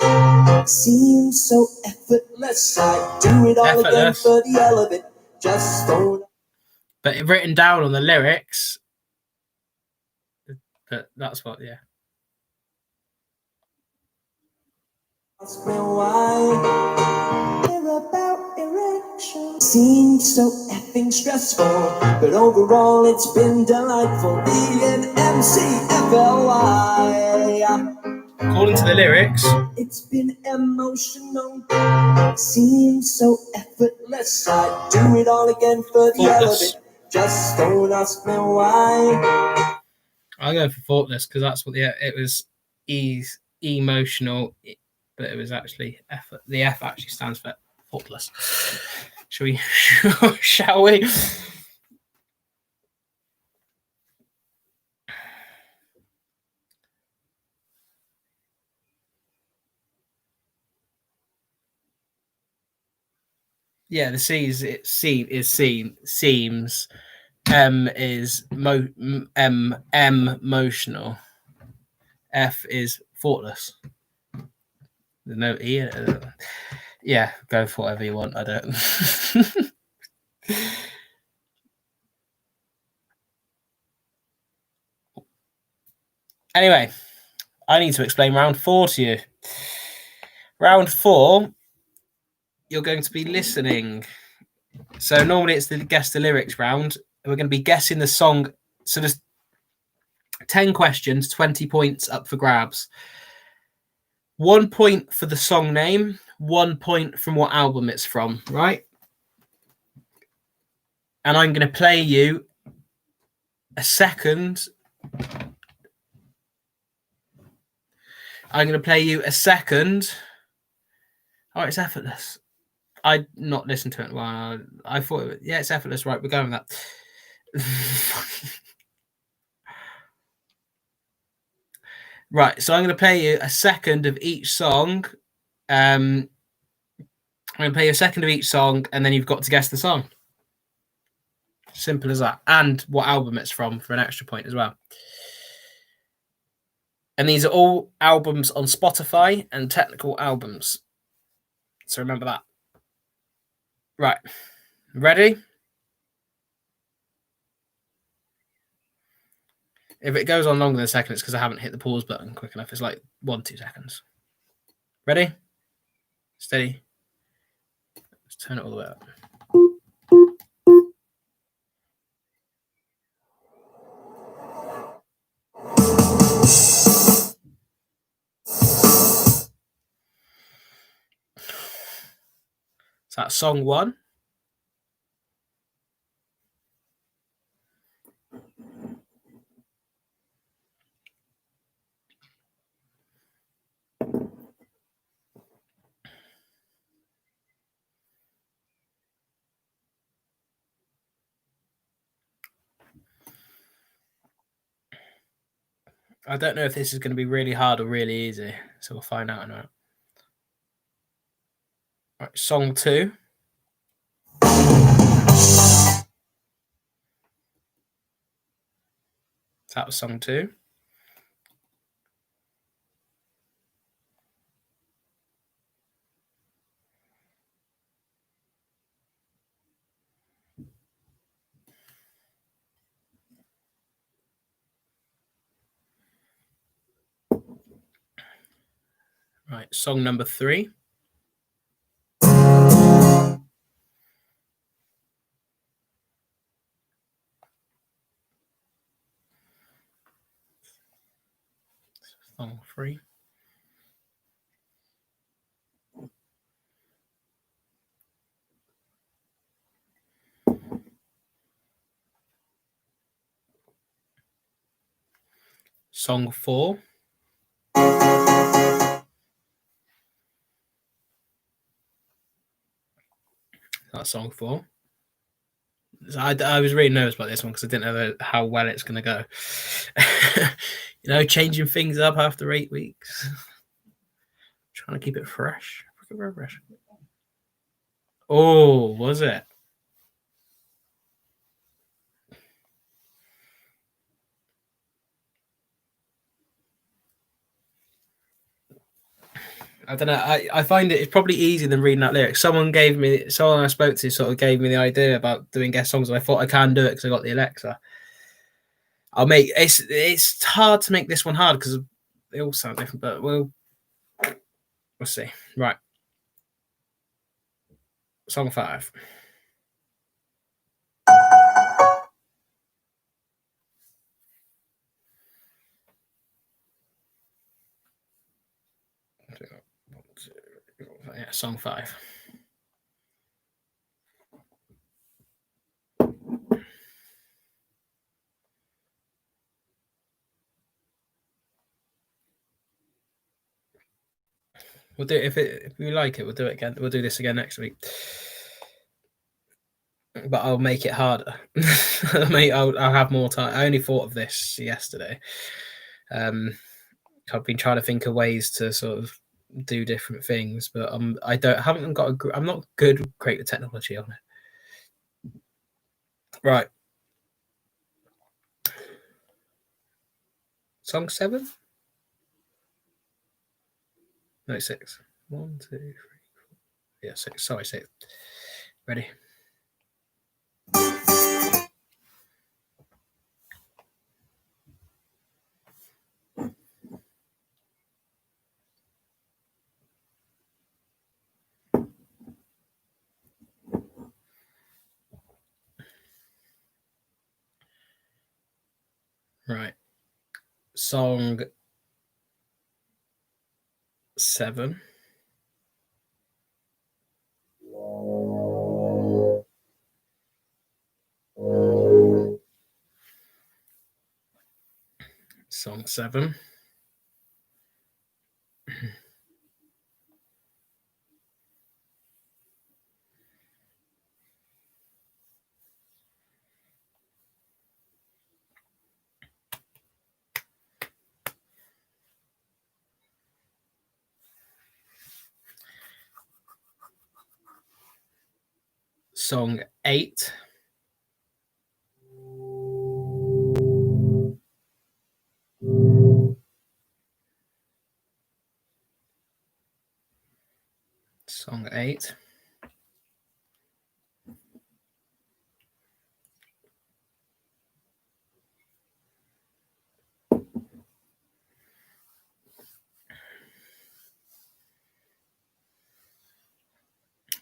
seems so effortless. I do it all again for the hell of it. Just don't. But written down on the lyrics, but that's what, yeah. Ask me why. About erection seems so effing stressful, but overall it's been delightful being McFly. According to the lyrics, it's been emotional, seems so effortless. I'd do it all again for the hell of it. Just don't ask me why. I'll go for thoughtless because that's what it was. Emotional, but it was actually effort. The F actually stands for thoughtless. Shall we? Shall we? Yeah, the C is seems. M is emotional. F is thoughtless. There's no E. Yeah, go for whatever you want. I don't. Anyway, I need to explain round 4 to you. Round 4, you're going to be listening. So normally it's the guess the lyrics round. We're going to be guessing the song. So there's 10 questions, 20 points up for grabs. 1 point for the song name, 1 point from what album it's from, right? And I'm going to play you a second. I'm going to play you a second. Oh, it's effortless. I'd not listened to it in a while. I thought, yeah, it's effortless. Right, we're going with that. Right, so I'm going to play you a second of each song. I'm going to play you a second of each song, and then you've got to guess the song. Simple as that. And what album it's from for an extra point as well. And these are all albums on Spotify and technical albums. So remember that. Right. Ready? If it goes on longer than a second, it's because I haven't hit the pause button quick enough. It's like 1-2 seconds. Ready? Steady. Let's turn it all the way up. So that's song 1. I don't know if this is going to be really hard or really easy, so we'll find out in a minute. Right, song 2. That was song 2. Right, song number 3. Song 3. Song 4. That's song 4. So I was really nervous about this one because I didn't know how well it's going to go. Changing things up after 8 weeks. Trying to keep it fresh. Oh, was it? I don't know. I find it's probably easier than reading that lyric. Someone I spoke to sort of gave me the idea about doing guest songs, and I thought I can do it because I got the Alexa. It's hard to make this one hard because they all sound different, but we'll see. Right. Song 5. Yeah, song 5. We'll do it if we like it. We'll do it again. We'll do this again next week. But I'll make it harder. I'll have more time. I only thought of this yesterday. I've been trying to think of ways to sort of do different things, but I'm not good with creating technology on it. Right. Song 7? No, 6. 1, 2, 3, 4. Yeah, 6. Sorry, 6. Ready? Right. Song 7. Song 7. Song 8. Song 8.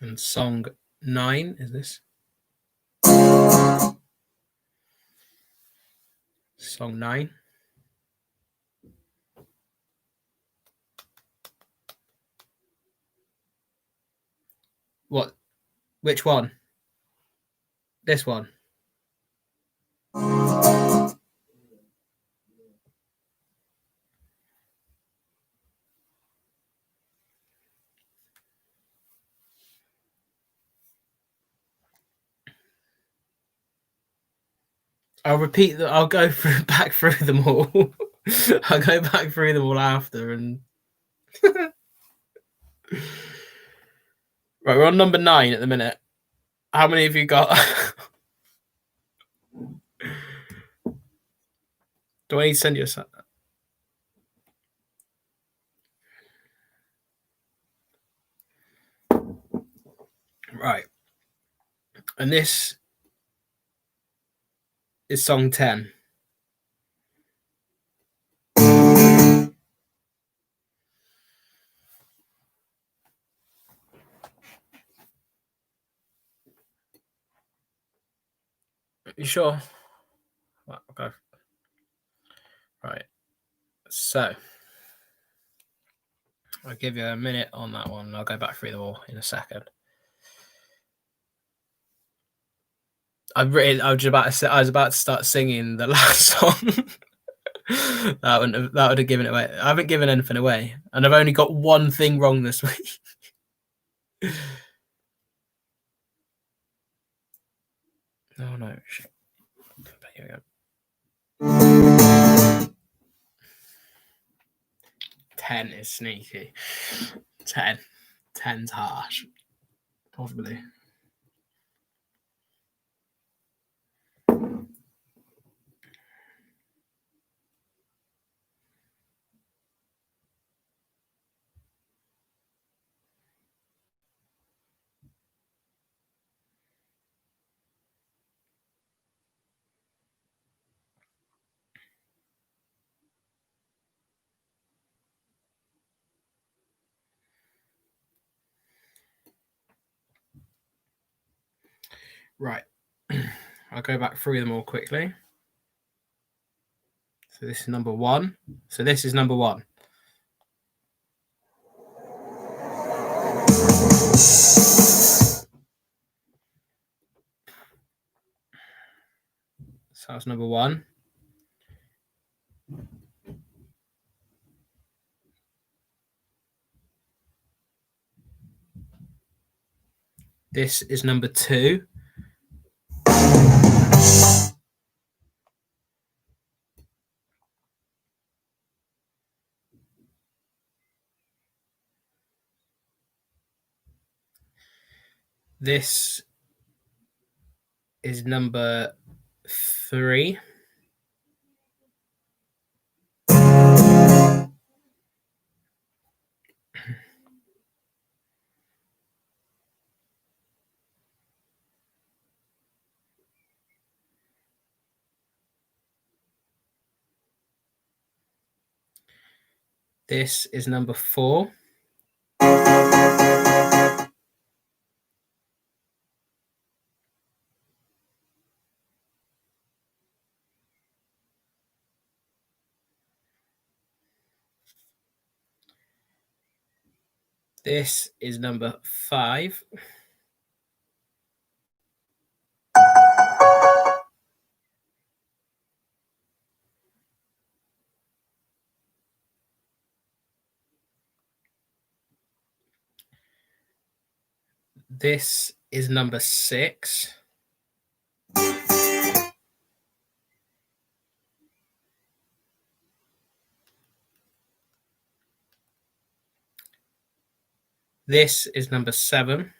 And song 9 is this? Song 9. What? Which one? This one. I'll repeat that. I'll go back through them all. I'll go back through them all after. And right, we're on number 9 at the minute. How many have you got? Do I need to send you a? Right. And this is song 10. You sure? Okay. Right. So I'll give you a minute on that one. I'll go back through them all in a second. I was about to start singing the last song. that would have given it away. I haven't given anything away, and I've only got one thing wrong this week. Oh no! Shit. Here we go. 10 is sneaky. 10's harsh. Possibly. Right. I'll go back through them all quickly. So this is number 1. So this is number 1. So that's number 1. This is number 2. This is number 3. This is number 4. This is number 5. This is number 6. This is number 7.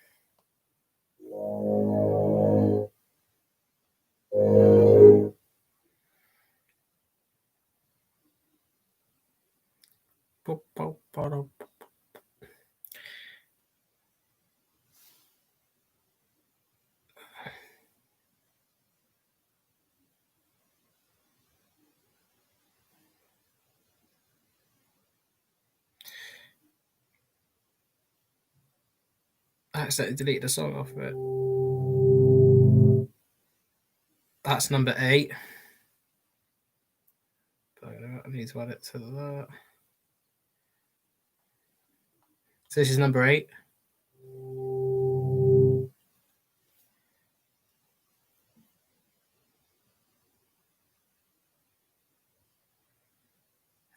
I accidentally deleted the song off of it. That's number 8. I need to add it to that. So this is number 8.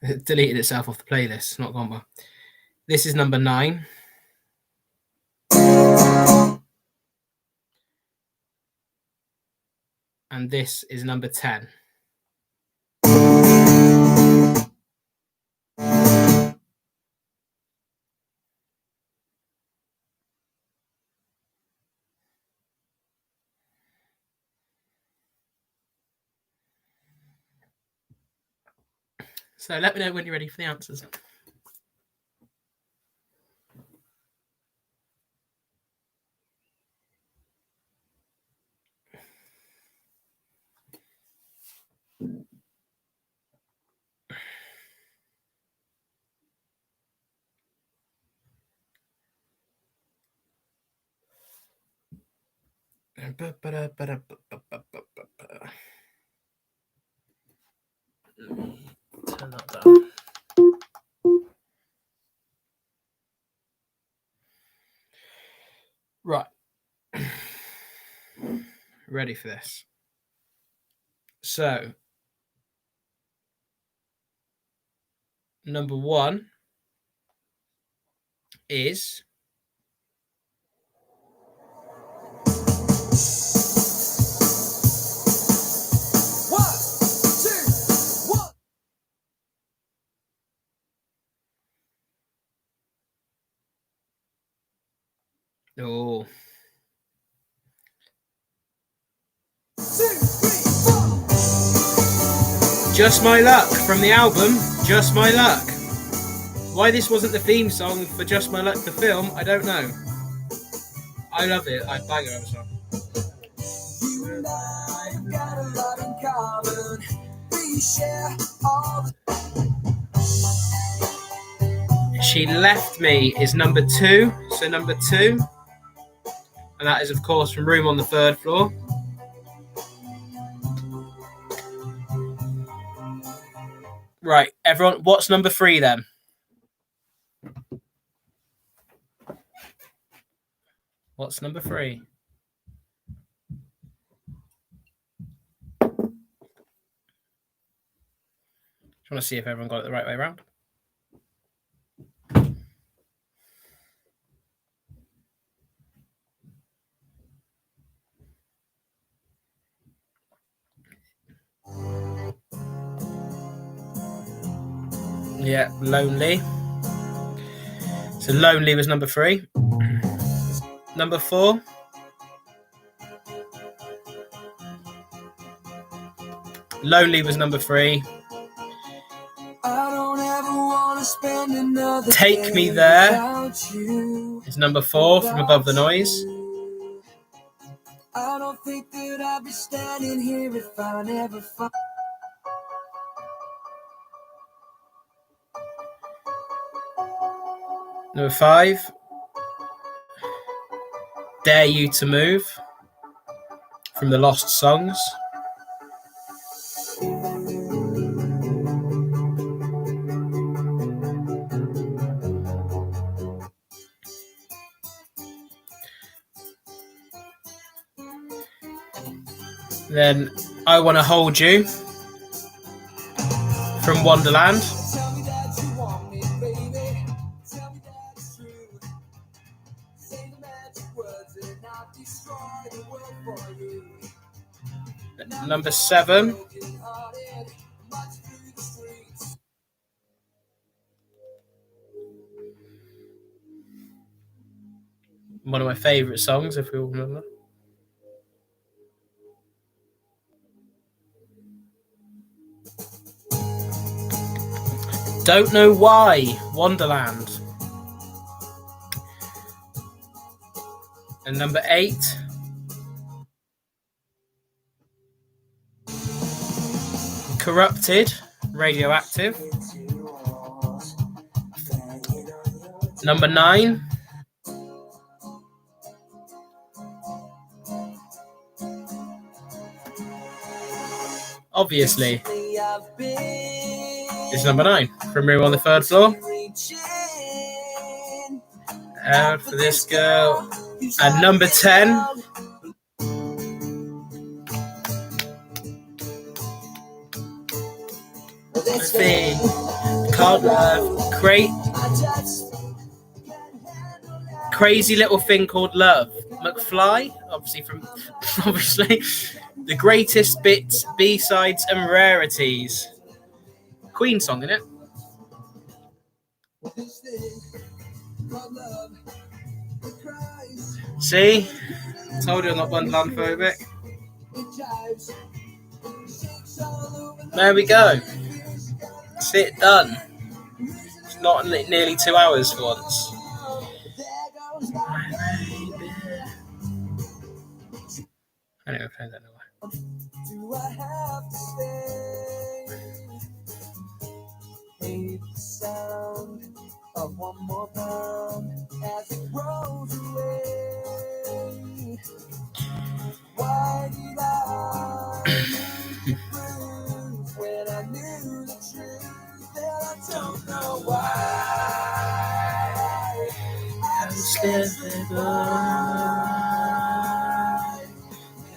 It deleted itself off the playlist. Not gone well. This is number 9. And this is number 10. So let me know when you're ready for the answers. Turn that down. Right. Ready for this. So, number 1 is oh. Just My Luck from the album Just My Luck. Why this wasn't the theme song for Just My Luck the film, I don't know. I love it. I bang it over song. You and I have got a lot in common. We share all She Left Me is number 2. So number 2. And that is, of course, from Room on the Third Floor. Right, everyone, what's number 3 then? What's number 3? Just want to see if everyone got it the right way around. Yeah, Lonely. So Lonely was number 3. Number 4. Lonely was number 3. I don't ever want to spend another Take Me There is number 4 from Above the Noise. I don't think that I'd be standing here if I never find. Number 5. Dare You to Move from the Lost Songs. Then I Want to Hold You from Wonderland. Tell me that you want me, baby. Tell me that it's true. Say the magic words and I'll destroy the world for you. Number 7. Broken-hearted, march through the streets. One of my favourite songs, if we all remember. Don't Know Why, Wonderland. And number 8. Corrupted, Radioactive. Number 9. Obviously. It's number 9 from Room on the Third Floor. Out for this girl. And number 10. God love. Crazy little thing called love. McFly, obviously, the greatest bits, B-sides, and rarities. Queen song, innit? See? Told you I'm not Wonderland-phobic. There we go. That's it, done. It's not nearly 2 hours for once. Anyway, play that away. Do I have to stay? Hate the sound of one more pound as it rolls away. Why did I prove when I knew the truth that I don't know why? I'm slipping by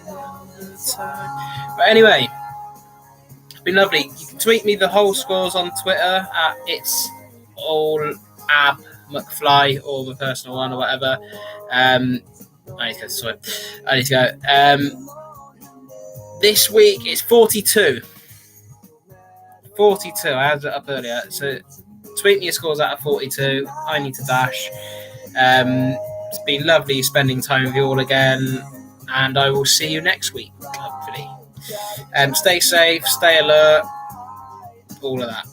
all the time. But anyway, it's been lovely. You can tweet me the whole scores on Twitter at it's all ab mcfly or the personal one or whatever. I need to go. Sorry, I need to go. This week it's 42. 42. I had it up earlier. So tweet me your scores out of 42. I need to dash. It's been lovely spending time with you all again, and I will see you next week, hopefully. Stay safe, stay alert, all of that.